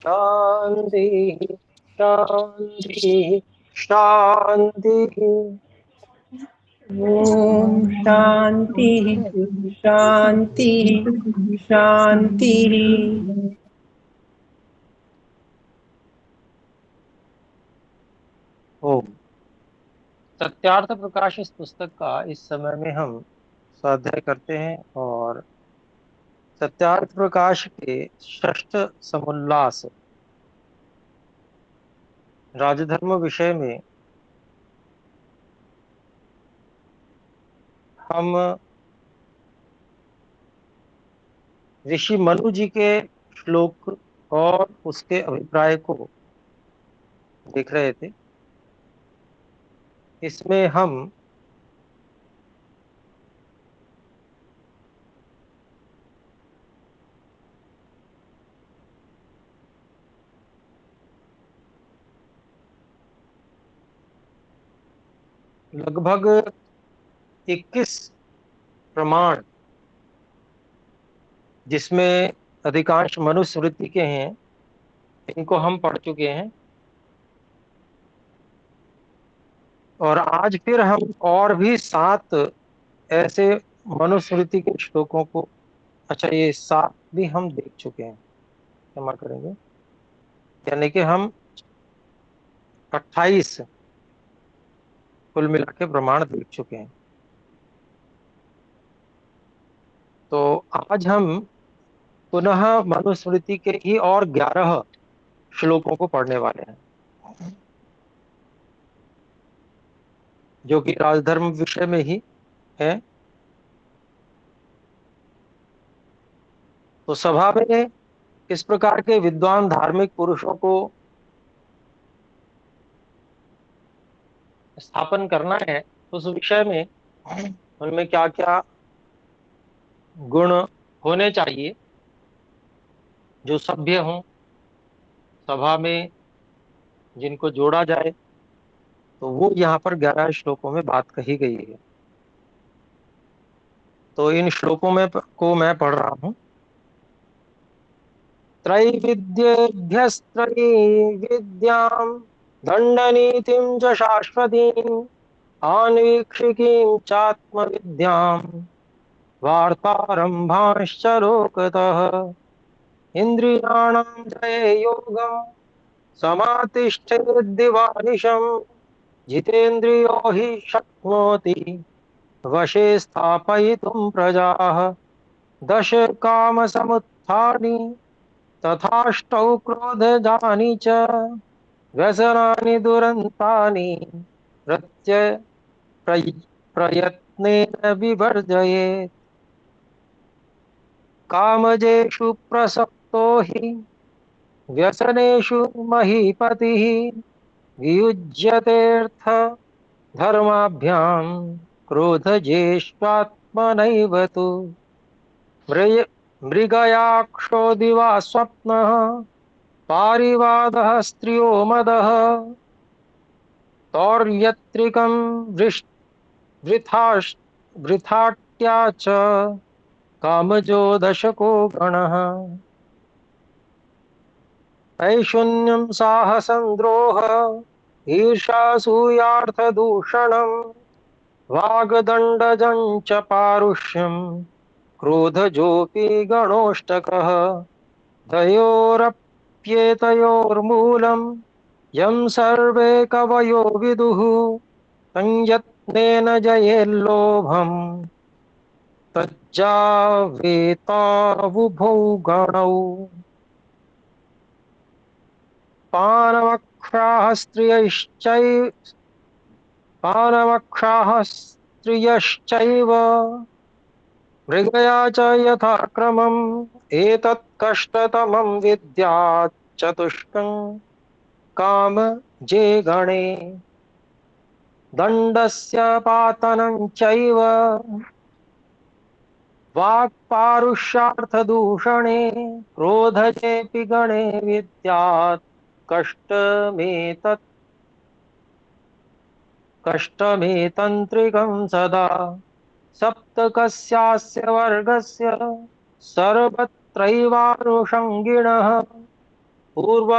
शांति शांति शांति। ओम शांति शांति शांति। ओम। सत्यार्थ प्रकाश इस पुस्तक का इस समय में हम स्वाध्याय करते हैं और सत्यार्थ प्रकाश के षष्ठ समुल्लास राजधर्म विषय में हम ऋषि मनु जी के श्लोक और उसके अभिप्राय को देख रहे थे। इसमें हम लगभग 21 प्रमाण, जिसमें अधिकांश मनुस्मृति के हैं, इनको हम पढ़ चुके हैं। और आज फिर हम और भी 7 ऐसे मनुस्मृति के श्लोकों को, अच्छा ये 7 भी हम देख चुके हैं, क्षमा करेंगे, यानी कि हम 28 कुल मिला के प्रमाण देख चुके हैं। तो आज हम पुनः मनुस्मृति के ही और 11 श्लोकों को पढ़ने वाले हैं, जो कि राजधर्म विषय में ही है। तो सभा में किस प्रकार के विद्वान धार्मिक पुरुषों को स्थापन करना है, उस विषय में उनमें क्या क्या गुण होने चाहिए जो सभ्य हों, सभा में जिनको जोड़ा जाए, तो वो यहाँ पर 11 श्लोकों में बात कही गई है। तो इन श्लोकों में को मैं पढ़ रहा हूँ। त्रैविद्येभ्यस्त्रयीविद्यां दंडनीतिं च शाश्वतीं आन्वीक्षिकीं चात्मविद्यां वार्तारम्भांश्च लोकतः इन्द्रियाणां जये योगं समातिष्ठेद्दिवानिशं जितेन्द्रियो हि शक्नोति वशे स्थापयितुं प्रजाः। दश कामसमुत्थानि तथाष्टौ क्रोधजानि च व्यसनानि दुरन्तानि प्रयत्नेन विवर्जयेत्। कामजेषु प्रसक्तो हि व्यसनेषु महीपतिः वियुज्यतेऽर्थ धर्माभ्यां क्रोधजेष्वात्मनैव तु। मृगयाक्षो दिवा स्वप्नः पारिवादः स्त्रियो मदः तौर्यत्रिकं वृथाट्या च कामजो दशको गणः। ऐशून्यं साहसं द्रोहः ईर्ष्यासूयार्थदूषणं वाग्दण्डजं च पारुष्यं क्रोधजोऽपि गणोष्टकः। तयोरप्येतयोर्मूलं यं सर्वे कवयो विदुः संयत्नेन जयेल्लोभम् तज्जावेतावुभौ गणौ। पानवक्षाः स्त्रियश्चैव मृगया च यथा क्रमम् एतत् कष्टतमं विद्यात् चतुष्कं काम जे गणे। दण्डस्य पातनं चैव वाक्पारुष्यार्थदूषणे क्रोधजेऽपि गणे विद्यात् कष्टमेतत् कष्टमेतन्त्रिकं सदा। सप्तकस्यास्य वर्गस्य सर्वत्रैवानुषङ्गिणः पूर्व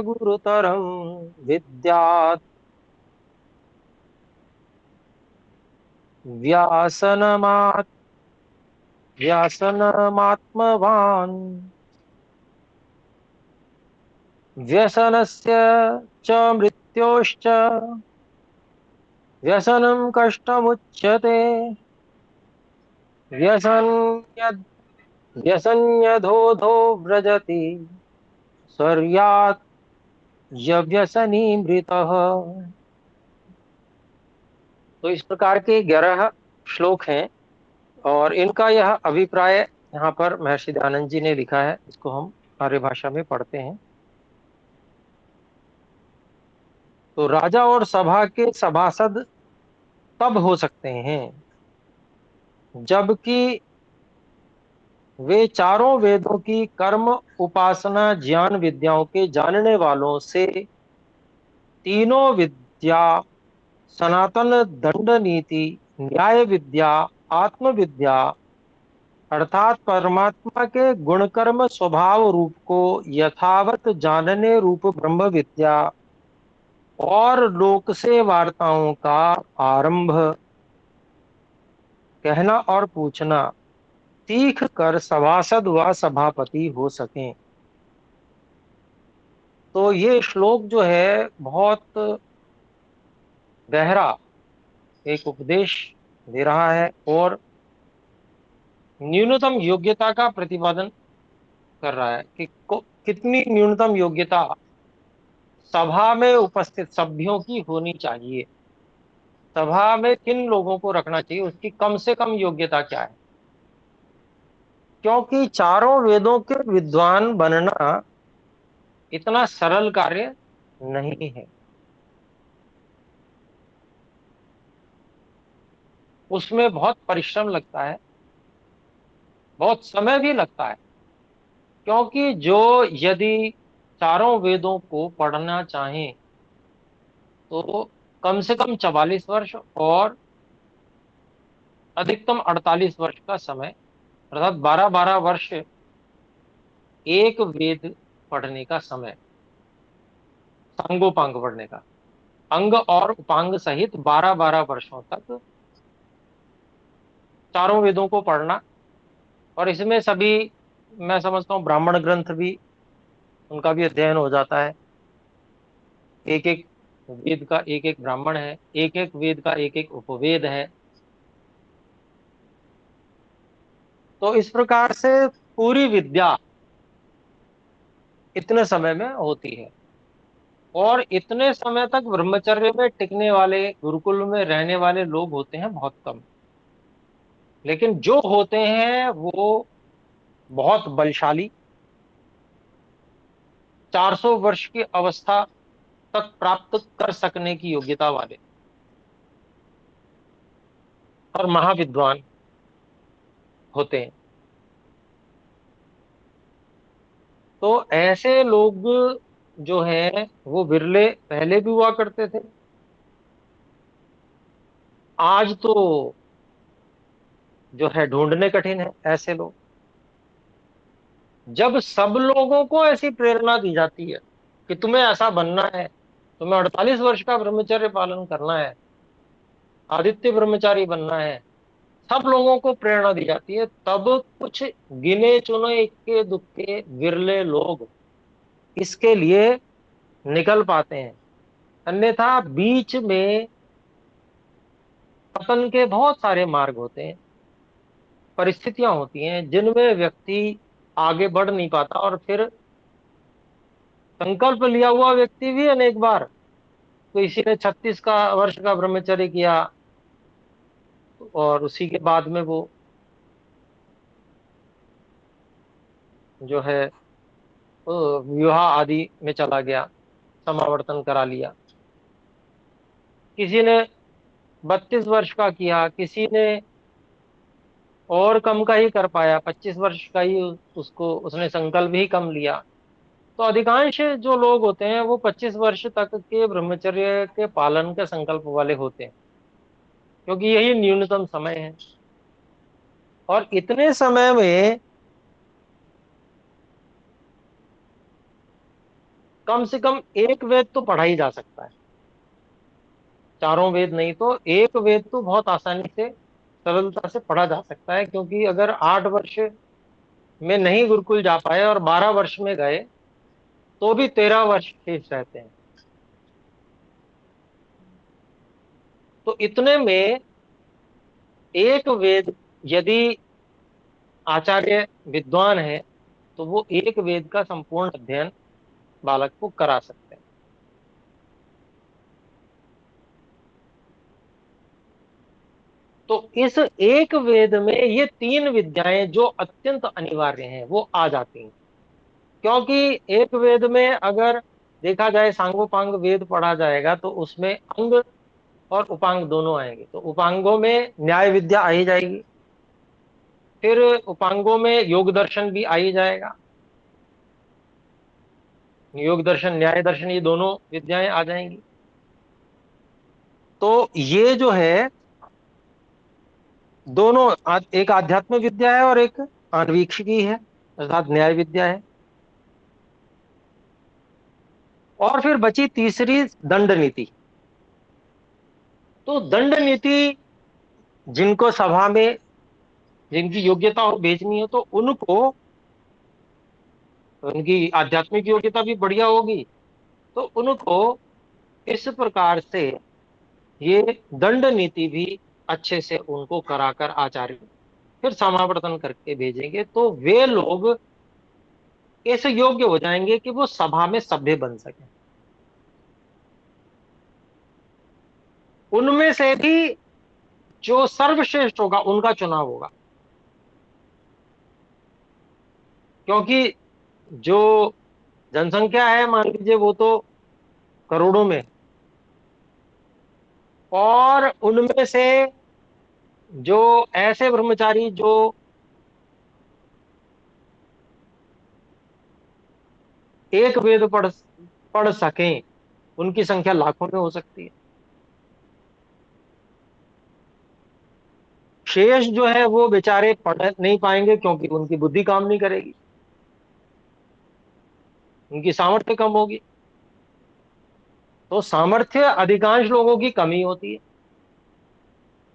गुरुतरं विद्यात् व्यासनमात् व्यसनमात्मवान् व्यसनस्य च मृत्योश्च व्यसनं कष्टमुच्यते व्यसन्यद् व्यसन्यधोधो व्रजति स्वर्यात् यव्यसनी मृतः। तो इस प्रकार के 11 श्लोक हैं और इनका यह अभिप्राय यहाँ पर महर्षि दयानंद जी ने लिखा है। इसको हम आर्य भाषा में पढ़ते हैं। तो राजा और सभा के सभासद तब हो सकते हैं जबकि वे चारों वेदों की कर्म उपासना ज्ञान विद्याओं के जानने वालों से तीनों विद्या सनातन दंड नीति न्याय विद्या आत्म विद्या अर्थात परमात्मा के गुण कर्म स्वभाव रूप को यथावत जानने रूप ब्रह्म विद्या और लोक से वार्ताओं का आरंभ कहना और पूछना सीख कर सभासद व सभापति हो सकें। तो ये श्लोक जो है बहुत गहरा एक उपदेश दे रहा है और न्यूनतम योग्यता का प्रतिपादन कर रहा है कि कितनी न्यूनतम योग्यता सभा में उपस्थित सभ्यों की होनी चाहिए। सभा में किन लोगों को रखना चाहिए, उसकी कम से कम योग्यता क्या है। क्योंकि चारों वेदों के विद्वान बनना इतना सरल कार्य नहीं है। उसमें बहुत परिश्रम लगता है, बहुत समय भी लगता है। क्योंकि जो यदि चारों वेदों को पढ़ना चाहें तो कम से कम 44 वर्ष और अधिकतम 48 वर्ष का समय, अर्थात 12-12 वर्ष एक वेद पढ़ने का समय, सांगोपांग पढ़ने का, अंग और उपांग सहित 12-12 वर्षों तक चारों वेदों को पढ़ना। और इसमें सभी, मैं समझता हूँ ब्राह्मण ग्रंथ भी, उनका भी अध्ययन हो जाता है। एक एक वेद का एक एक ब्राह्मण है, एक एक वेद का एक एक उपवेद है। तो इस प्रकार से पूरी विद्या इतने समय में होती है। और इतने समय तक ब्रह्मचर्य में टिकने वाले, गुरुकुल में रहने वाले लोग होते हैं बहुत कम। लेकिन जो होते हैं वो बहुत बलशाली, 400 वर्ष की अवस्था तक प्राप्त कर सकने की योग्यता वाले और महाविद्वान होते हैं। तो ऐसे लोग जो हैं वो विरले पहले भी हुआ करते थे। आज तो जो है ढूंढने कठिन है ऐसे लोग। जब सब लोगों को ऐसी प्रेरणा दी जाती है कि तुम्हें ऐसा बनना है, तुम्हें 48 वर्ष का ब्रह्मचर्य पालन करना है, आदित्य ब्रह्मचारी बनना है, सब लोगों को प्रेरणा दी जाती है, तब कुछ गिने चुने इक्के दुक्के विरले लोग इसके लिए निकल पाते हैं। अन्यथा बीच में पतन के बहुत सारे मार्ग होते हैं, परिस्थितियां होती हैं जिनमें व्यक्ति आगे बढ़ नहीं पाता। और फिर संकल्प लिया हुआ व्यक्ति भी अनेक बार, किसी ने 36 वर्ष का ब्रह्मचर्य किया और उसी के बाद में वो जो है विवाह आदि में चला गया, समावर्तन करा लिया। किसी ने 32 वर्ष का किया, किसी ने और कम का ही कर पाया, 25 वर्ष का ही उसको उसने संकल्प ही कम लिया। तो अधिकांश जो लोग होते हैं वो 25 वर्ष तक के ब्रह्मचर्य के पालन के संकल्प वाले होते हैं, क्योंकि यही न्यूनतम समय है। और इतने समय में कम से कम एक वेद तो पढ़ा ही जा सकता है। चारों वेद नहीं तो एक वेद तो बहुत आसानी से, सरलता से पढ़ा जा सकता है, क्योंकि अगर 8 वर्ष में नहीं गुरुकुल जा पाए और 12 वर्ष में गए तो भी 13 वर्ष शेष रहते हैं। तो इतने में एक वेद, यदि आचार्य विद्वान है तो वो एक वेद का संपूर्ण अध्ययन बालक को करा सकते हैं। तो इस एक वेद में ये तीन विद्याएं जो अत्यंत अनिवार्य हैं वो आ जाती हैं। क्योंकि एक वेद में अगर देखा जाए, सांगोपांग वेद पढ़ा जाएगा तो उसमें अंग और उपांग दोनों आएंगे। तो उपांगों में न्याय विद्या आ ही जाएगी, फिर उपांगों में योग दर्शन भी आ ही जाएगा। योग दर्शन, न्याय दर्शन, ये दोनों विद्याएं आ जाएंगी। तो ये जो है दोनों, एक आध्यात्मिक विद्या है और एक आन्वीक्षिकी है, अर्थात न्याय विद्या है। और फिर बची तीसरी दंड नीति। तो दंड नीति, जिनको सभा में, जिनकी योग्यता हो भेजनी है तो उनको, उनकी आध्यात्मिक योग्यता भी बढ़िया होगी, तो उनको इस प्रकार से ये दंड नीति भी अच्छे से उनको कराकर आचार्य फिर समावर्तन करके भेजेंगे, तो वे लोग ऐसे योग्य हो जाएंगे कि वो सभा में सभ्य बन सके। उनमें से भी जो सर्वश्रेष्ठ होगा उनका चुनाव होगा। क्योंकि जो जनसंख्या है, मान लीजिए वो तो करोड़ों में, और उनमें से जो ऐसे ब्रह्मचारी जो एक वेद पढ़ पढ़ सकें, उनकी संख्या लाखों में हो सकती है। शेष जो है वो बेचारे पढ़ नहीं पाएंगे, क्योंकि उनकी बुद्धि काम नहीं करेगी, उनकी सामर्थ्य कम होगी। तो सामर्थ्य अधिकांश लोगों की कमी होती है,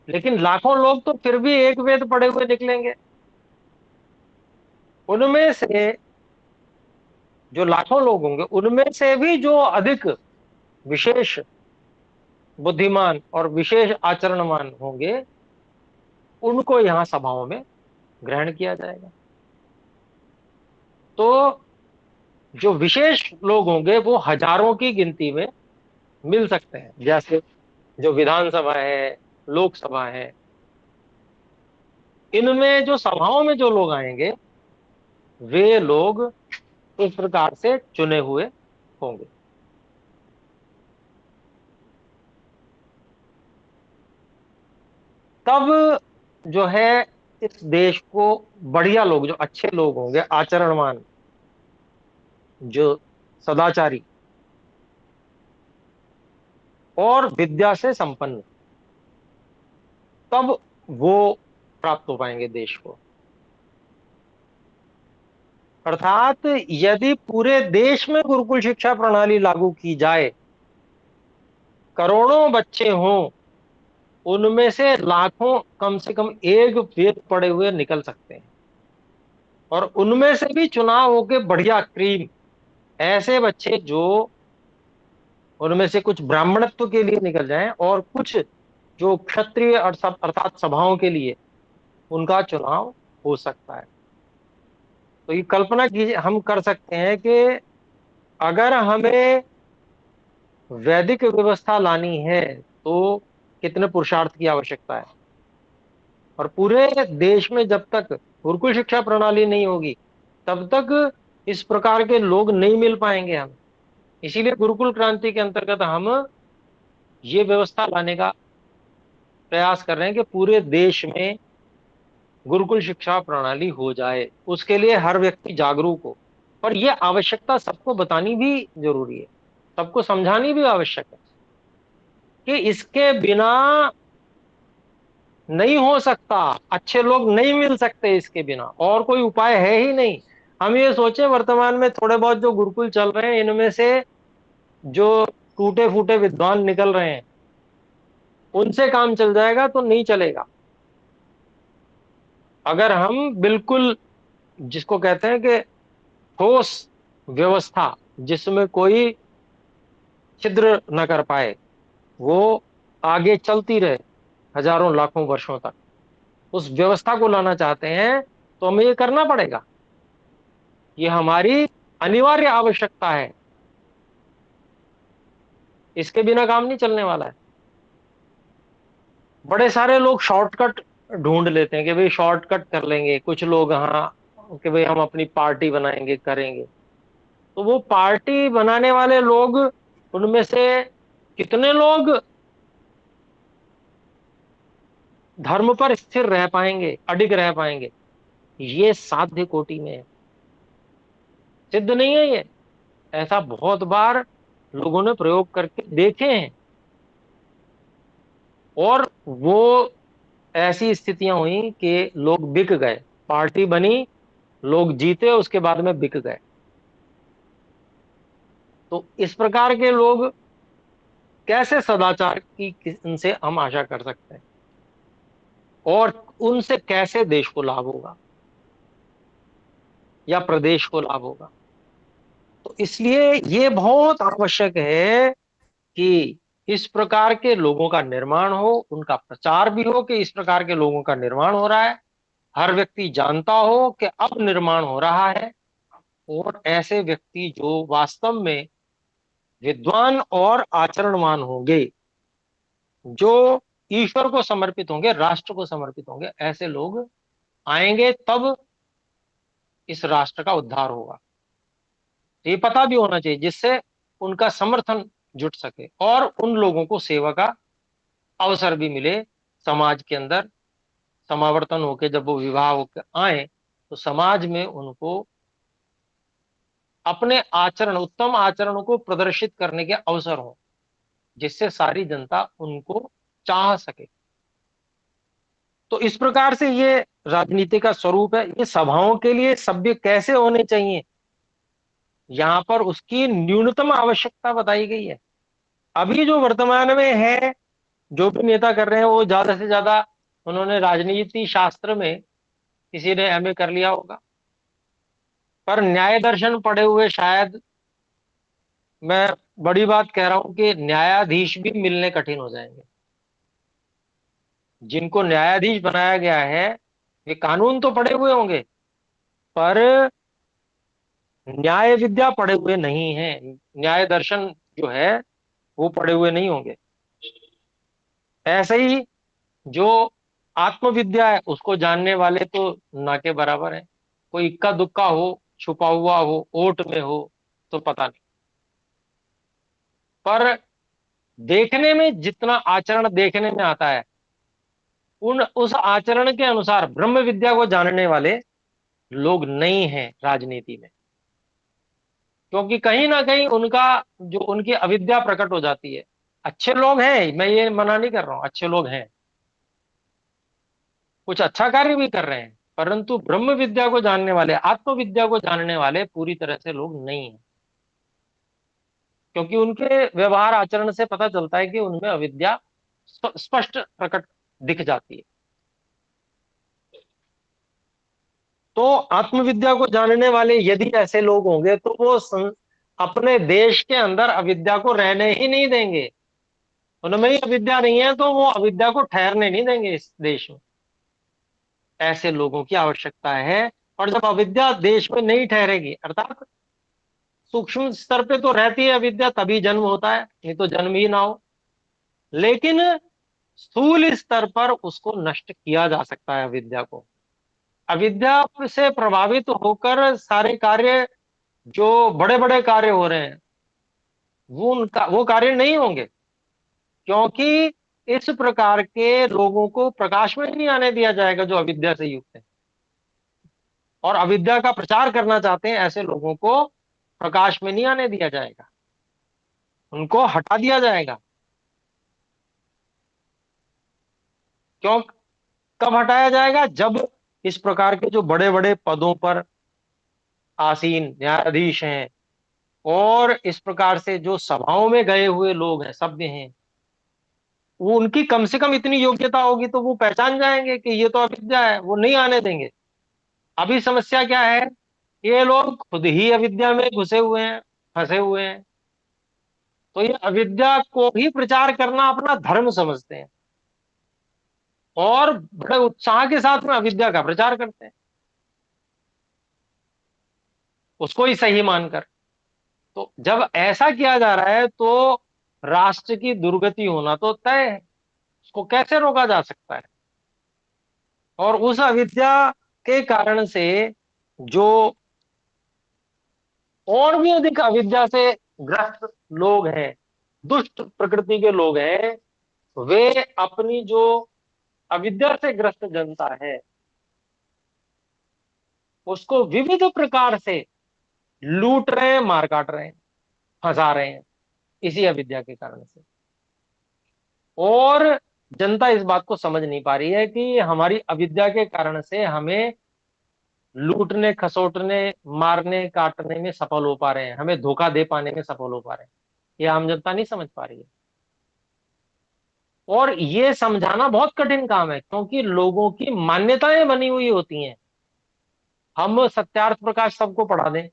लेकिन लाखों लोग तो फिर भी एक वेद पढ़े हुए निकलेंगे। उनमें से जो लाखों लोग होंगे उनमें से भी जो अधिक विशेष बुद्धिमान और विशेष आचरणवान होंगे, उनको यहाँ सभाओं में ग्रहण किया जाएगा। तो जो विशेष लोग होंगे वो हजारों की गिनती में मिल सकते हैं। जैसे जो विधानसभा है, लोकसभा है, इनमें जो सभाओं में जो लोग आएंगे वे लोग इस प्रकार से चुने हुए होंगे। तब जो है इस देश को बढ़िया लोग, जो अच्छे लोग होंगे, आचरणवान, जो सदाचारी और विद्या से संपन्न, तब वो प्राप्त हो पाएंगे देश को। अर्थात यदि पूरे देश में गुरुकुल शिक्षा प्रणाली लागू की जाए, करोड़ों बच्चे हों, उनमें से लाखों कम से कम एक वेद पढ़े हुए निकल सकते हैं। और उनमें से भी चुनाव होके बढ़िया क्रीम ऐसे बच्चे जो, उनमें से कुछ ब्राह्मणत्व के लिए निकल जाएं और कुछ जो क्षत्रिय और सब अर्थात सभाओं के लिए, उनका चुनाव हो सकता है। तो ये कल्पना कीजिए, हम कर सकते हैं कि अगर हमें वैदिक व्यवस्था लानी है तो कितने पुरुषार्थ की आवश्यकता है। और पूरे देश में जब तक गुरुकुल शिक्षा प्रणाली नहीं होगी तब तक इस प्रकार के लोग नहीं मिल पाएंगे हम। इसीलिए गुरुकुल क्रांति के अंतर्गत हम ये व्यवस्था लाने का प्रयास कर रहे हैं कि पूरे देश में गुरुकुल शिक्षा प्रणाली हो जाए। उसके लिए हर व्यक्ति जागरूक हो, पर यह आवश्यकता सबको बतानी भी जरूरी है, सबको समझानी भी आवश्यक है कि इसके बिना नहीं हो सकता, अच्छे लोग नहीं मिल सकते इसके बिना, और कोई उपाय है ही नहीं। हम ये सोचें वर्तमान में थोड़े बहुत जो गुरुकुल चल रहे हैं इनमें से जो टूटे फूटे विद्वान निकल रहे हैं उनसे काम चल जाएगा, तो नहीं चलेगा। अगर हम बिल्कुल, जिसको कहते हैं कि ठोस व्यवस्था, जिसमें कोई छिद्र न कर पाए, वो आगे चलती रहे हजारों लाखों वर्षों तक, उस व्यवस्था को लाना चाहते हैं, तो हमें ये करना पड़ेगा। ये हमारी अनिवार्य आवश्यकता है। इसके बिना काम नहीं चलने वाला है। बड़े सारे लोग शॉर्टकट ढूंढ लेते हैं कि भाई शॉर्टकट कर लेंगे, कुछ लोग, हाँ, कि भाई हम अपनी पार्टी बनाएंगे, करेंगे। तो वो पार्टी बनाने वाले लोग, उनमें से कितने लोग धर्म पर स्थिर रह पाएंगे, अडिग रह पाएंगे, ये साध्य कोटि में है, सिद्ध नहीं है ये। ऐसा बहुत बार लोगों ने प्रयोग करके देखे हैं, और वो ऐसी स्थितियां हुई कि लोग बिक गए। पार्टी बनी, लोग जीते, उसके बाद में बिक गए। तो इस प्रकार के लोग कैसे सदाचार की उनसे हम आशा कर सकते हैं, और उनसे कैसे देश को लाभ होगा या प्रदेश को लाभ होगा। तो इसलिए ये बहुत आवश्यक है कि इस प्रकार के लोगों का निर्माण हो, उनका प्रचार भी हो कि इस प्रकार के लोगों का निर्माण हो रहा है, हर व्यक्ति जानता हो कि अब निर्माण हो रहा है। और ऐसे व्यक्ति जो वास्तव में विद्वान और आचरणवान होंगे, जो ईश्वर को समर्पित होंगे, राष्ट्र को समर्पित होंगे, ऐसे लोग आएंगे, तब इस राष्ट्र का उद्धार होगा। ये पता भी होना चाहिए, जिससे उनका समर्थन जुट सके और उन लोगों को सेवा का अवसर भी मिले समाज के अंदर। समावर्तन होके जब वो विवाह होकर आए, तो समाज में उनको अपने आचरण, उत्तम आचरण को प्रदर्शित करने के अवसर हो, जिससे सारी जनता उनको चाह सके। तो इस प्रकार से ये राजनीति का स्वरूप है। ये सभाओं के लिए सभ्य कैसे होने चाहिए, यहां पर उसकी न्यूनतम आवश्यकता बताई गई है। अभी जो वर्तमान में है, जो भी नेता कर रहे हैं, वो ज्यादा से ज्यादा उन्होंने राजनीति शास्त्र में किसी ने एमए कर लिया होगा, पर न्याय दर्शन पढ़े हुए शायद, मैं बड़ी बात कह रहा हूं कि न्यायाधीश भी मिलने कठिन हो जाएंगे। जिनको न्यायाधीश बनाया गया है, वे कानून तो पढ़े हुए होंगे, पर न्याय विद्या पढ़े हुए नहीं है। न्याय दर्शन जो है वो पढ़े हुए नहीं होंगे। ऐसे ही जो आत्मविद्या है, उसको जानने वाले तो ना के बराबर है। कोई इक्का दुक्का हो, छुपा हुआ हो, ओट में हो, तो पता नहीं। पर देखने में जितना आचरण देखने में आता है, उन उस आचरण के अनुसार ब्रह्म विद्या को जानने वाले लोग नहीं हैं राजनीति में। क्योंकि कहीं ना कहीं उनका, जो उनकी अविद्या प्रकट हो जाती है। अच्छे लोग हैं, मैं ये मना नहीं कर रहा हूं, अच्छे लोग हैं, कुछ अच्छा कार्य भी कर रहे हैं, परंतु ब्रह्म विद्या को जानने वाले, आत्मविद्या को जानने वाले पूरी तरह से लोग नहीं हैं। क्योंकि उनके व्यवहार आचरण से पता चलता है कि उनमें अविद्या स्पष्ट प्रकट दिख जाती है। तो आत्मविद्या को जानने वाले यदि ऐसे लोग होंगे, तो वो अपने देश के अंदर अविद्या को रहने ही नहीं देंगे। उनमें ही अविद्या नहीं है, तो वो अविद्या को ठहरने नहीं देंगे इस देश में। ऐसे लोगों की आवश्यकता है। और जब अविद्या देश में नहीं ठहरेगी, अर्थात सूक्ष्म स्तर पे तो रहती है अविद्या, तभी जन्म होता है, नहीं तो जन्म ही ना हो। लेकिन स्थूल स्तर पर उसको नष्ट किया जा सकता है अविद्या को। अविद्या से प्रभावित होकर सारे कार्य, जो बड़े बड़े कार्य हो रहे हैं, वो कार्य नहीं होंगे। क्योंकि इस प्रकार के लोगों को प्रकाश में नहीं आने दिया जाएगा, जो अविद्या से युक्त है और अविद्या का प्रचार करना चाहते हैं, ऐसे लोगों को प्रकाश में नहीं आने दिया जाएगा, उनको हटा दिया जाएगा। क्यों? कब हटाया जाएगा? जब इस प्रकार के जो बड़े बड़े पदों पर आसीन न्यायाधीश हैं, और इस प्रकार से जो सभाओं में गए हुए लोग हैं, सभ्य हैं, वो उनकी कम से कम इतनी योग्यता होगी तो वो पहचान जाएंगे कि ये तो अविद्या है, वो नहीं आने देंगे। अभी समस्या क्या है, ये लोग खुद ही अविद्या में घुसे हुए हैं, फंसे हुए हैं। तो ये अविद्या को ही प्रचार करना अपना धर्म समझते हैं, और बड़े उत्साह के साथ में अविद्या का प्रचार करते हैं, उसको ही सही मानकर। तो जब ऐसा किया जा रहा है तो राष्ट्र की दुर्गति होना तो तय है, उसको कैसे रोका जा सकता है। और उस अविद्या के कारण से जो और भी अधिक अविद्या से ग्रस्त लोग हैं, दुष्ट प्रकृति के लोग हैं, वे अपनी जो अविद्या से ग्रस्त जनता है उसको विविध प्रकार से लूट रहे हैं, मार काट रहे हैं, फंसा रहे हैं, इसी अविद्या के कारण से। और जनता इस बात को समझ नहीं पा रही है कि हमारी अविद्या के कारण से हमें लूटने, खसोटने, मारने, काटने में सफल हो पा रहे हैं, हमें धोखा दे पाने में सफल हो पा रहे हैं। ये आम जनता नहीं समझ पा रही है, और ये समझाना बहुत कठिन काम है, क्योंकि लोगों की मान्यताएं बनी हुई होती हैं। हम सत्यार्थ प्रकाश सबको पढ़ा दें,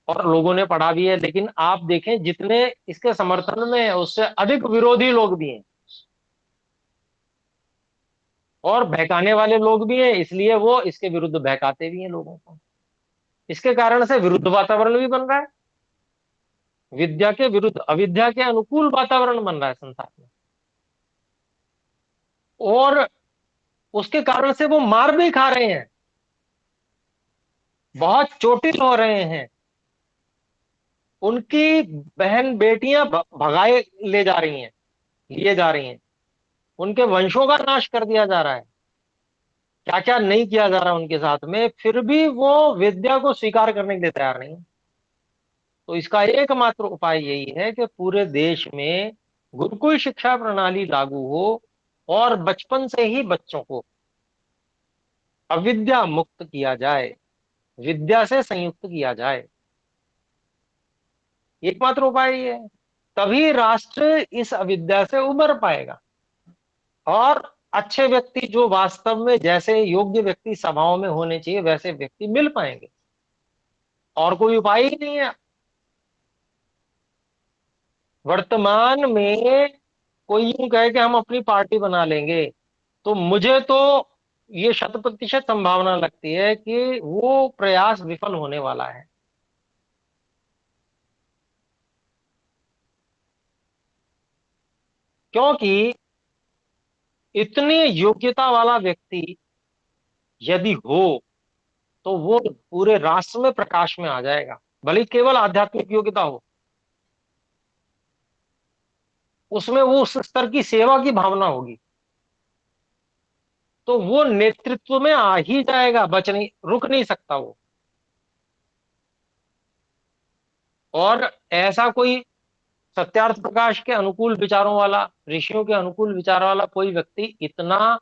और लोगों ने पढ़ा भी है, लेकिन आप देखें जितने इसके समर्थन में है उससे अधिक विरोधी लोग भी हैं, और बहकाने वाले लोग भी हैं, इसलिए वो इसके विरुद्ध बहकाते भी हैं लोगों को। इसके कारण से विरुद्ध वातावरण भी बन रहा है, विद्या के विरुद्ध अविद्या के अनुकूल वातावरण बन रहा है संसार में, और उसके कारण से वो मार भी खा रहे हैं, बहुत चोटिल हो रहे हैं, उनकी बहन बेटियां भगाए ले जा रही हैं, लिए जा रही हैं, उनके वंशों का नाश कर दिया जा रहा है, क्या क्या नहीं किया जा रहा है उनके साथ में, फिर भी वो विद्या को स्वीकार करने के लिए तैयार नहीं है। तो इसका एकमात्र उपाय यही है कि पूरे देश में गुरुकुल शिक्षा प्रणाली लागू हो, और बचपन से ही बच्चों को अविद्या मुक्त किया जाए, विद्या से संयुक्त किया जाए। एकमात्र उपाय ये है, तभी राष्ट्र इस अविद्या से उबर पाएगा, और अच्छे व्यक्ति जो वास्तव में जैसे योग्य व्यक्ति सभाओं में होने चाहिए वैसे व्यक्ति मिल पाएंगे, और कोई उपाय ही नहीं है। वर्तमान में कोई यूं कहे कि हम अपनी पार्टी बना लेंगे, तो मुझे तो ये 100% संभावना लगती है कि वो प्रयास विफल होने वाला है। क्योंकि इतनी योग्यता वाला व्यक्ति यदि हो तो वो पूरे राष्ट्र में प्रकाश में आ जाएगा, भले ही केवल आध्यात्मिक योग्यता हो, उसमें वो उस स्तर की सेवा की भावना होगी, तो वो नेतृत्व में आ ही जाएगा, बच नहीं, रुक नहीं सकता वो। और ऐसा कोई सत्यार्थ प्रकाश के अनुकूल विचारों वाला, ऋषियों के अनुकूल विचार वाला कोई व्यक्ति इतना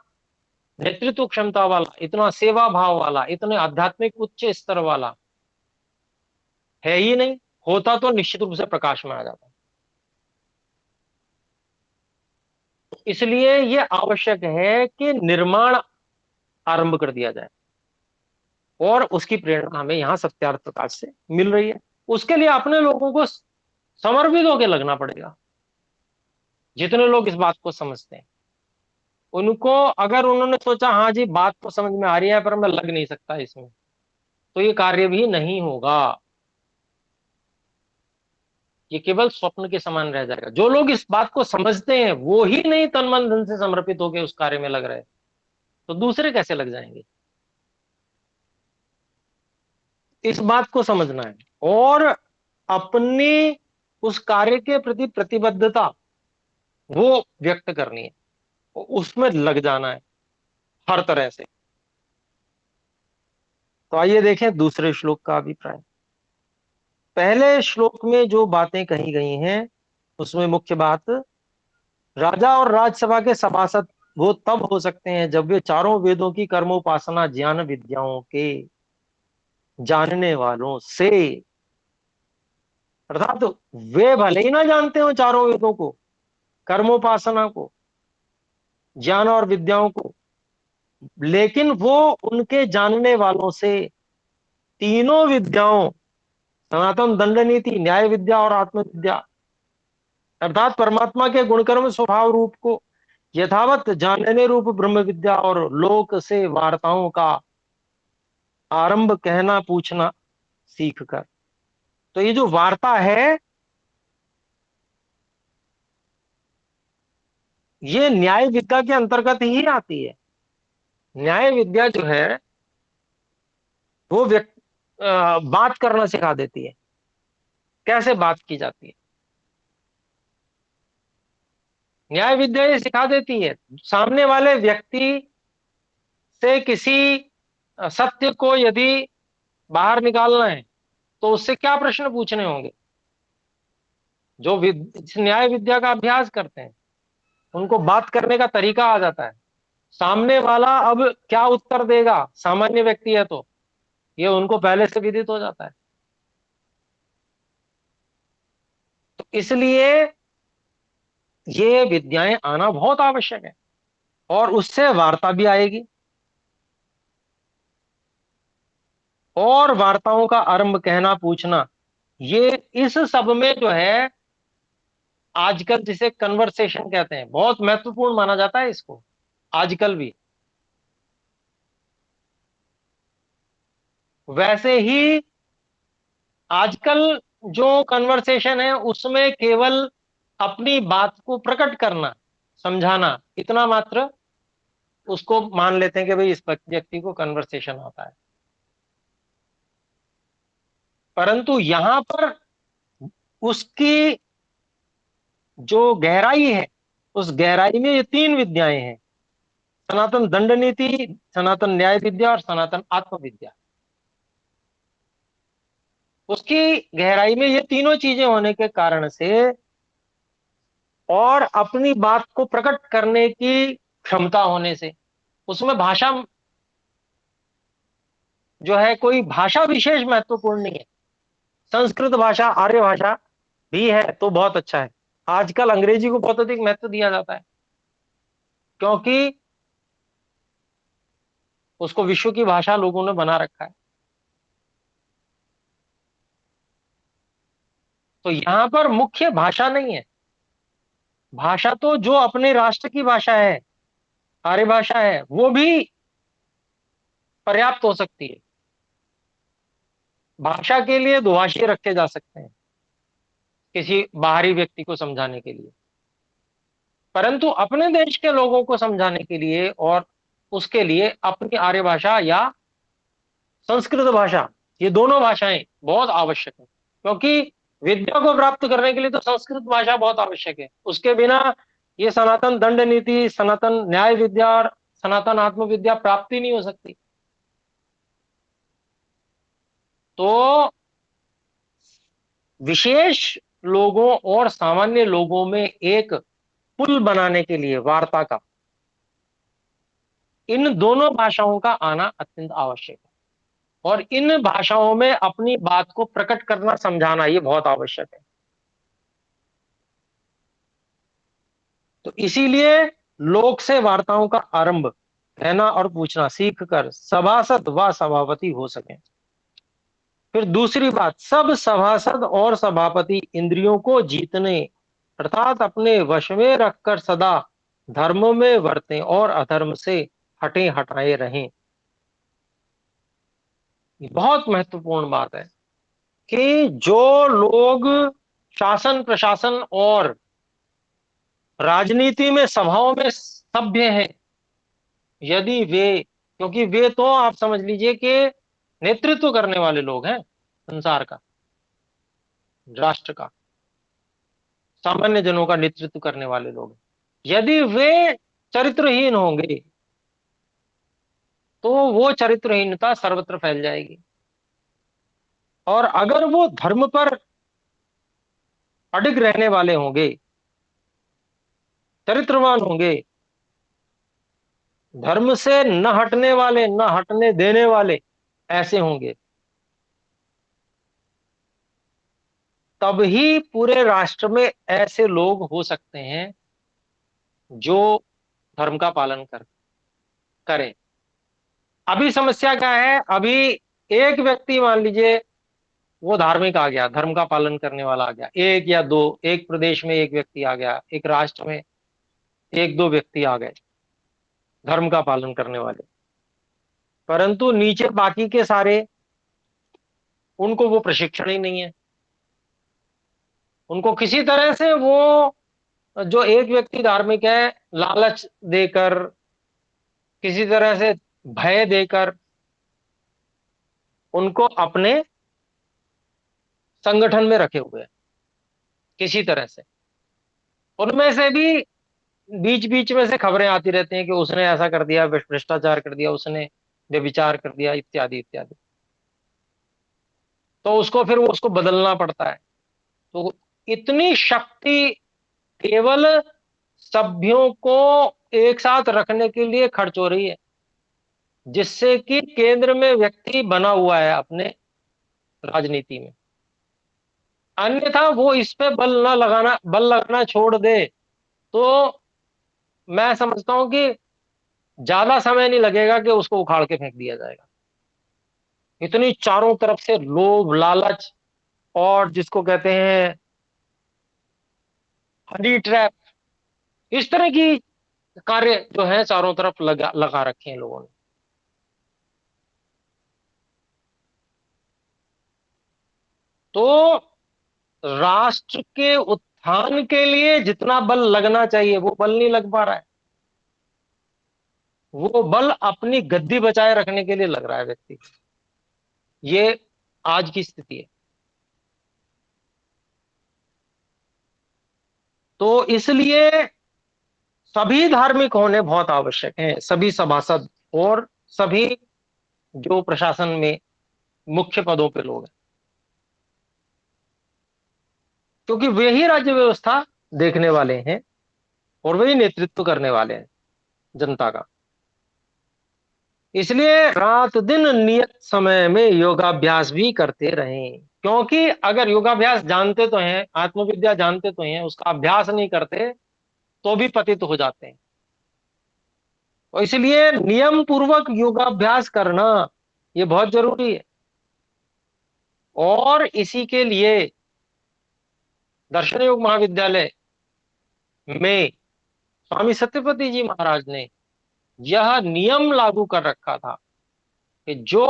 नेतृत्व क्षमता वाला, इतना सेवा भाव वाला, इतने आध्यात्मिक उच्च स्तर वाला है ही नहीं। होता तो निश्चित रूप से प्रकाश में आ जाता। इसलिए यह आवश्यक है कि निर्माण आरंभ कर दिया जाए, और उसकी प्रेरणा हमें यहाँ सत्यार्थ प्रकाश से मिल रही है। उसके लिए अपने लोगों को समर्पित होकर लगना पड़ेगा। जितने लोग इस बात को समझते हैं उनको, अगर उन्होंने सोचा हाँ जी बात तो समझ में आ रही है पर मैं लग नहीं सकता इसमें, तो ये कार्य भी नहीं होगा, ये केवल स्वप्न के समान रह जाएगा। जो लोग इस बात को समझते हैं वो ही नहीं तन मन धन से समर्पित होकर उस कार्य में लग रहे, तो दूसरे कैसे लग जाएंगे। इस बात को समझना है, और अपनी उस कार्य के प्रति प्रतिबद्धता वो व्यक्त करनी है, उसमें लग जाना है हर तरह से। तो आइए देखें दूसरे श्लोक का अभिप्राय। पहले श्लोक में जो बातें कही गई हैं उसमें मुख्य बात, राजा और राजसभा के सभासद वो तब हो सकते हैं जब वे चारों वेदों की कर्मोपासना ज्ञान विद्याओं के जानने वालों से, अर्थात वे भले ही ना जानते हो चारों वेदों को, कर्मोपासना को, ज्ञान और विद्याओं को, लेकिन वो उनके जानने वालों से तीनों विद्याओं, सनातन दंड नीति, न्याय विद्या और आत्मविद्या, अर्थात परमात्मा के गुणकर्म स्वभाव रूप को यथावत जानने रूप ब्रह्म विद्या और लोक से वार्ताओं का आरंभ कहना पूछना सीख कर। तो ये जो वार्ता है, ये न्याय विद्या के अंतर्गत ही आती है। न्याय विद्या जो है वो बात करना सिखा देती है, कैसे बात की जाती है। न्याय विद्या ये सिखा देती है सामने वाले व्यक्ति से किसी सत्य को यदि बाहर निकालना है तो उससे क्या प्रश्न पूछने होंगे। जो इस न्याय विद्या का अभ्यास करते हैं उनको बात करने का तरीका आ जाता है। सामने वाला अब क्या उत्तर देगा, सामान्य व्यक्ति है तो ये उनको पहले से विदित हो जाता है। तो इसलिए ये विद्याएं आना बहुत आवश्यक है, और उससे वार्ता भी आएगी। और वार्ताओं का आरंभ कहना पूछना, ये इस सब में जो है आजकल जिसे कन्वर्सेशन कहते हैं, बहुत महत्वपूर्ण माना जाता है इसको आजकल भी। वैसे ही आजकल जो कन्वर्सेशन है उसमें केवल अपनी बात को प्रकट करना, समझाना, इतना मात्र उसको मान लेते हैं कि भाई इस व्यक्ति को कन्वर्सेशन आता है। परंतु यहां पर उसकी जो गहराई है, उस गहराई में ये तीन विद्याएं हैं, सनातन दंड नीति, सनातन न्याय विद्या और सनातन आत्मविद्या। उसकी गहराई में ये तीनों चीजें होने के कारण से और अपनी बात को प्रकट करने की क्षमता होने से, उसमें भाषा जो है कोई भाषा विशेष महत्वपूर्ण नहीं है। संस्कृत भाषा, आर्य भाषा भी है तो बहुत अच्छा है। आजकल अंग्रेजी को बहुत अधिक महत्व दिया जाता है क्योंकि उसको विश्व की भाषा लोगों ने बना रखा है। तो यहां पर मुख्य भाषा नहीं है, भाषा तो जो अपने राष्ट्र की भाषा है, आर्य भाषा है, वो भी पर्याप्त हो सकती है। भाषा के लिए दुभाषी रखे जा सकते हैं किसी बाहरी व्यक्ति को समझाने के लिए, परंतु अपने देश के लोगों को समझाने के लिए और उसके लिए अपनी आर्य भाषा या संस्कृत भाषा, ये दोनों भाषाएं बहुत आवश्यक है। क्योंकि विद्या को प्राप्त करने के लिए तो संस्कृत भाषा बहुत आवश्यक है, उसके बिना ये सनातन दंड नीति, सनातन न्याय विद्या और सनातन आत्मविद्या प्राप्ति नहीं हो सकती। तो विशेष लोगों और सामान्य लोगों में एक पुल बनाने के लिए वार्ता का इन दोनों भाषाओं का आना अत्यंत आवश्यक है, और इन भाषाओं में अपनी बात को प्रकट करना, समझाना, ये बहुत आवश्यक है। तो इसीलिए लोक से वार्ताओं का आरंभ कहना और पूछना सीख कर सभासद व सभापति हो सके। फिर दूसरी बात, सब सभासद और सभापति इंद्रियों को जीतने अर्थात अपने वश में रखकर सदा धर्म में वर्तें और अधर्म से हटे हटाए रहें। ये बहुत महत्वपूर्ण बात है कि जो लोग शासन प्रशासन और राजनीति में, सभाओं में सभ्य हैं, यदि वे, क्योंकि वे तो आप समझ लीजिए कि नेतृत्व करने वाले लोग हैं संसार का, राष्ट्र का, सामान्य जनों का नेतृत्व करने वाले लोग हैं। यदि वे चरित्रहीन होंगे तो वो चरित्रहीनता सर्वत्र फैल जाएगी, और अगर वो धर्म पर अडिग रहने वाले होंगे, चरित्रवान होंगे, धर्म से न हटने वाले, न हटने देने वाले ऐसे होंगे, तभी पूरे राष्ट्र में ऐसे लोग हो सकते हैं जो धर्म का पालन करें। अभी समस्या क्या है? अभी एक व्यक्ति मान लीजिए वो धार्मिक आ गया, धर्म का पालन करने वाला आ गया, एक या दो, एक प्रदेश में एक व्यक्ति आ गया, एक राष्ट्र में एक दो व्यक्ति आ गए धर्म का पालन करने वाले, परंतु नीचे बाकी के सारे, उनको वो प्रशिक्षण ही नहीं है। उनको किसी तरह से वो, जो एक व्यक्ति धार्मिक है, लालच देकर, किसी तरह से भय देकर उनको अपने संगठन में रखे हुए हैं किसी तरह से। उनमें से भी बीच बीच में से खबरें आती रहती हैं कि उसने ऐसा कर दिया, भ्रष्टाचार कर दिया, उसने व्यभिचार कर दिया, इत्यादि इत्यादि। तो उसको फिर वो उसको बदलना पड़ता है। तो इतनी शक्ति केवल सभ्यों को एक साथ रखने के लिए खर्च हो रही है, जिससे कि केंद्र में व्यक्ति बना हुआ है अपने राजनीति में। अन्यथा वो इस पे बल लगाना छोड़ दे तो मैं समझता हूं कि ज्यादा समय नहीं लगेगा कि उसको उखाड़ के फेंक दिया जाएगा। इतनी चारों तरफ से लोभ, लालच, और जिसको कहते हैं हनी ट्रैप, इस तरह की कार्य जो है चारों तरफ लगा लगा रखे हैं लोगों ने। तो राष्ट्र के उत्थान के लिए जितना बल लगना चाहिए वो बल नहीं लग पा रहा है। वो बल अपनी गद्दी बचाए रखने के लिए लग रहा है व्यक्ति। ये आज की स्थिति है। तो इसलिए सभी धार्मिक होने बहुत आवश्यक हैं, सभी सभासद और सभी जो प्रशासन में मुख्य पदों पे लोग हैं, क्योंकि वे ही राज्य व्यवस्था देखने वाले हैं और वही नेतृत्व करने वाले हैं जनता का। इसलिए रात दिन नियत समय में योगाभ्यास भी करते रहें, क्योंकि अगर योगाभ्यास जानते तो हैं, आत्मविद्या जानते तो हैं, उसका अभ्यास नहीं करते तो भी पतित हो जाते हैं। तो इसलिए नियम पूर्वक योगाभ्यास करना ये बहुत जरूरी है। और इसी के लिए दर्शन योग महाविद्यालय में स्वामी सत्यपति जी महाराज ने यह नियम लागू कर रखा था कि जो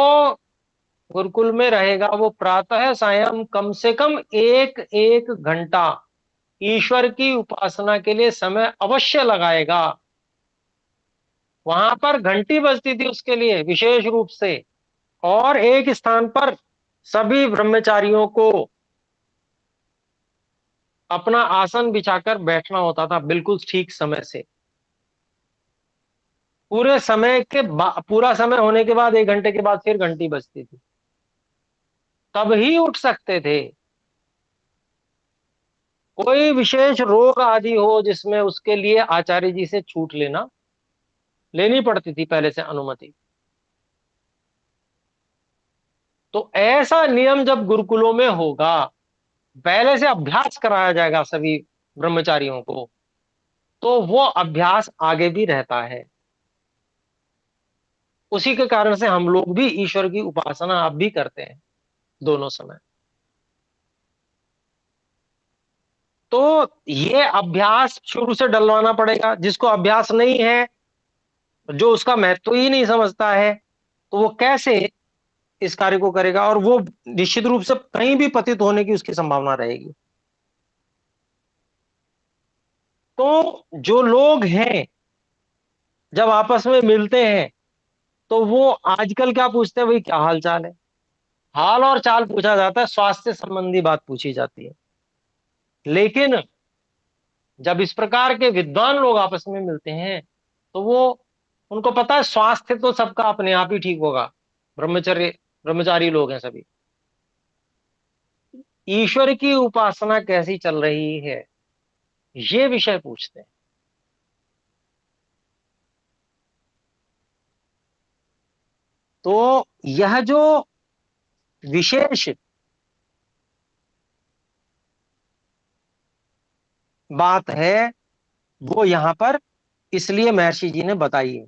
गुरुकुल में रहेगा वो प्रातः सायं कम से कम एक एक घंटा ईश्वर की उपासना के लिए समय अवश्य लगाएगा। वहां पर घंटी बजती थी उसके लिए विशेष रूप से, और एक स्थान पर सभी ब्रह्मचारियों को अपना आसन बिछाकर बैठना होता था बिल्कुल ठीक समय से। पूरा समय होने के बाद 1 घंटे के बाद फिर घंटी बजती थी, तब ही उठ सकते थे। कोई विशेष रोग आदि हो जिसमें उसके लिए आचार्य जी से छूट लेनी पड़ती थी पहले से अनुमति। तो ऐसा नियम जब गुरुकुलों में होगा, पहले से अभ्यास कराया जाएगा सभी ब्रह्मचारियों को, तो वो अभ्यास आगे भी रहता है। उसी के कारण से हम लोग भी ईश्वर की उपासना अब भी करते हैं दोनों समय। तो ये अभ्यास शुरू से डलवाना पड़ेगा। जिसको अभ्यास नहीं है, जो उसका महत्व ही नहीं समझता है, तो वो कैसे इस कार्य को करेगा? और वो निश्चित रूप से कहीं भी पतित होने की उसकी संभावना रहेगी। तो जो लोग हैं जब आपस में मिलते हैं तो वो आजकल क्या पूछते हैं? भाई क्या हाल चाल है? हाल और चाल पूछा जाता है, स्वास्थ्य संबंधी बात पूछी जाती है। लेकिन जब इस प्रकार के विद्वान लोग आपस में मिलते हैं तो वो, उनको पता है स्वास्थ्य तो सबका अपने आप ही ठीक होगा। ब्रह्मचर्य ब्रह्मचारी लोग हैं सभी। ईश्वर की उपासना कैसी चल रही है, ये विषय पूछते हैं। तो यह जो विशेष बात है वो यहाँ पर इसलिए महर्षि जी ने बताई है।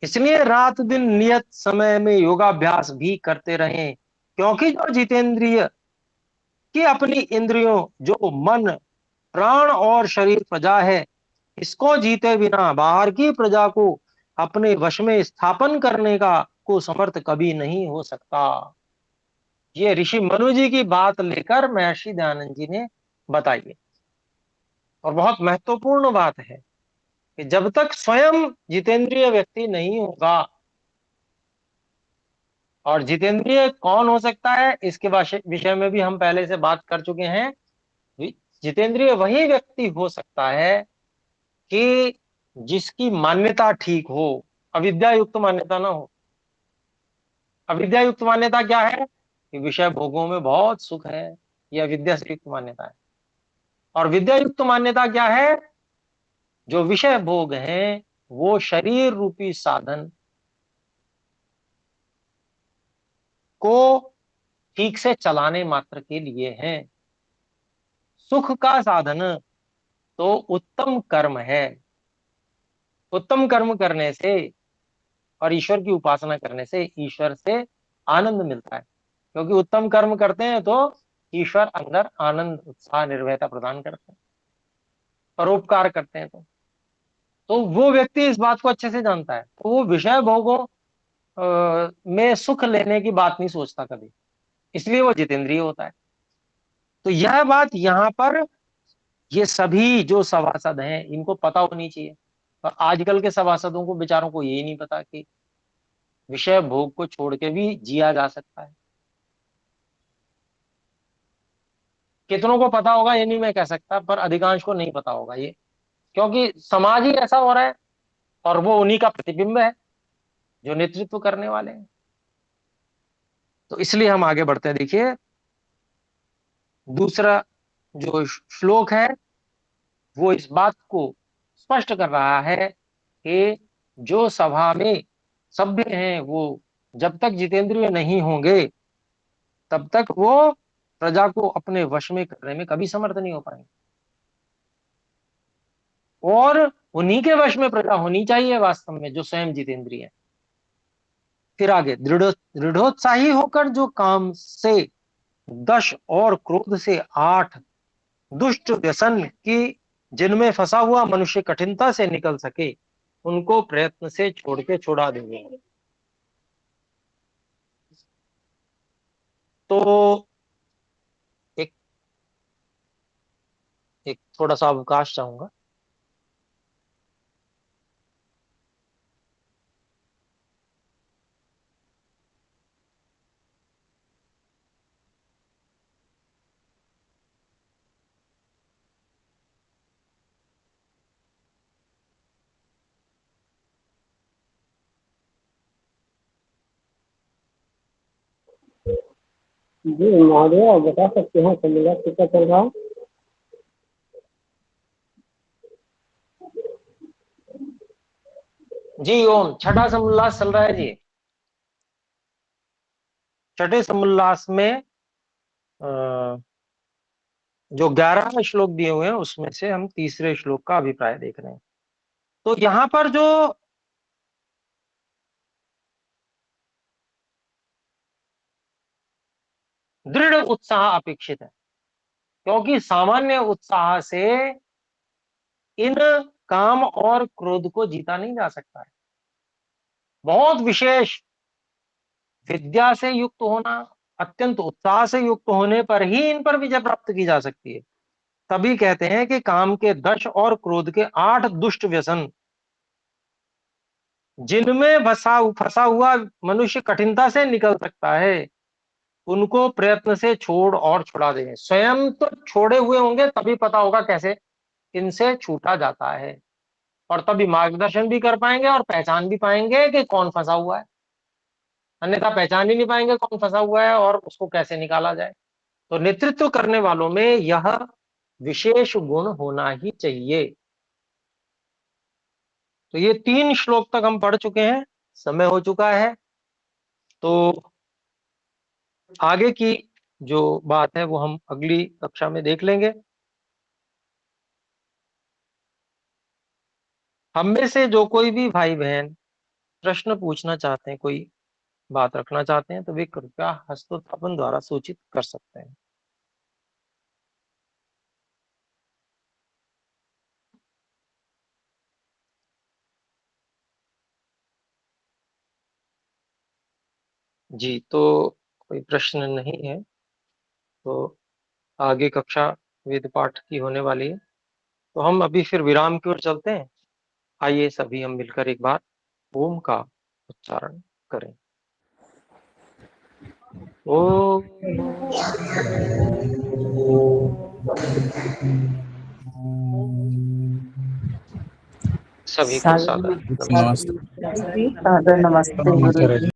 इसलिए रात दिन नियत समय में योगाभ्यास भी करते रहें, क्योंकि जो जितेंद्रिय कि अपनी इंद्रियों, जो मन, प्राण और शरीर प्रजा है, इसको जीते बिना बाहर की प्रजा को अपने वश में स्थापन करने का को समर्थ कभी नहीं हो सकता। ये ऋषि मनु जी की बात लेकर महर्षि दयानंद जी ने बताई है। और बहुत महत्वपूर्ण बात है कि जब तक स्वयं जितेंद्रिय व्यक्ति नहीं होगा, और जितेंद्रिय कौन हो सकता है इसके विषय में भी हम पहले से बात कर चुके हैं। जितेंद्रिय वही व्यक्ति हो सकता है कि जिसकी मान्यता ठीक हो, अविद्या युक्त मान्यता ना हो। अविद्या युक्त मान्यता क्या है कि विषय भोगों में बहुत सुख है, यह अविद्या से युक्त मान्यता है। और विद्या युक्त मान्यता क्या है? जो विषय भोग हैं वो शरीर रूपी साधन को ठीक से चलाने मात्र के लिए हैं। सुख का साधन तो उत्तम कर्म है। उत्तम कर्म करने से और ईश्वर की उपासना करने से ईश्वर से आनंद मिलता है, क्योंकि उत्तम कर्म करते हैं तो ईश्वर अंदर आनंद, उत्साह, निर्भयता प्रदान करते हैं। परोपकार करते हैं तो वो व्यक्ति इस बात को अच्छे से जानता है, तो वो विषय भोगों में सुख लेने की बात नहीं सोचता कभी, इसलिए वो जितेंद्रिय होता है। तो यह बात यहाँ पर ये सभी जो सभासद हैं इनको पता होनी चाहिए। और आजकल के सभासदों को, बेचारों को यही नहीं पता कि विषय भोग को छोड़ के भी जिया जा सकता है। कितनों को पता होगा ये नहीं मैं कह सकता, पर अधिकांश को नहीं पता होगा ये, क्योंकि समाज ही ऐसा हो रहा है और वो उन्हीं का प्रतिबिंब है जो नेतृत्व करने वाले हैं। तो इसलिए हम आगे बढ़ते हैं। देखिए दूसरा जो श्लोक है वो इस बात को स्पष्ट कर रहा है कि जो सभा में सभ्य हैं वो जब तक जितेंद्रिय नहीं होंगे तब तक वो प्रजा को अपने वश में करने में कभी समर्थ नहीं हो पाएंगे। और उन्हीं के वश में प्रजा होनी चाहिए वास्तव में जो स्वयं जितेंद्रिय है। फिर आगे दृढ़ोत्साही होकर जो काम से 10 और क्रोध से 8 दुष्ट व्यसन की जिनमें फंसा हुआ मनुष्य कठिनता से निकल सके, उनको प्रयत्न से छोड़ के छुड़ा देंगे। तो एक एक थोड़ा सा अवकाश चाहूंगा। जी महोदय, आप बता सकते हैं सम्मेलन कितना चल रहा है? जी ओम, छठा समुल्लास चल रहा है जी। छठे समुल्लास में जो 11 श्लोक दिए हुए हैं उसमें से हम तीसरे श्लोक का अभिप्राय देख रहे हैं। तो यहाँ पर जो दृढ़ उत्साह अपेक्षित है, क्योंकि सामान्य उत्साह से इन काम और क्रोध को जीता नहीं जा सकता है। बहुत विशेष विद्या से युक्त होना, अत्यंत उत्साह से युक्त होने पर ही इन पर विजय प्राप्त की जा सकती है। तभी कहते हैं कि काम के 10 और क्रोध के 8 दुष्ट व्यसन जिनमें फंसा हुआ मनुष्य कठिनता से निकल सकता है, उनको प्रयत्न से छोड़ और छुड़ा दें। स्वयं तो छोड़े हुए होंगे तभी पता होगा कैसे इनसे छूटा जाता है, और तभी मार्गदर्शन भी कर पाएंगे और पहचान भी पाएंगे कि कौन फंसा हुआ है। अन्यथा पहचान ही नहीं पाएंगे कौन फंसा हुआ है और उसको कैसे निकाला जाए। तो नेतृत्व करने वालों में यह विशेष गुण होना ही चाहिए। तो ये 3 श्लोक तक हम पढ़ चुके हैं, समय हो चुका है। तो आगे की जो बात है वो हम अगली कक्षा में देख लेंगे। हम में से जो कोई भी भाई बहन प्रश्न पूछना चाहते हैं, कोई बात रखना चाहते हैं, तो वे कृपया हस्तोत्थापन द्वारा सूचित कर सकते हैं। जी, तो कोई प्रश्न नहीं है, तो आगे कक्षा वेद पाठ की होने वाली है, तो हम अभी फिर विराम की ओर चलते हैं। आइए सभी हम मिलकर एक बार ओम का उच्चारण करें। सभी को सादर नमस्ते। सादर नमस्ते गुरु जी।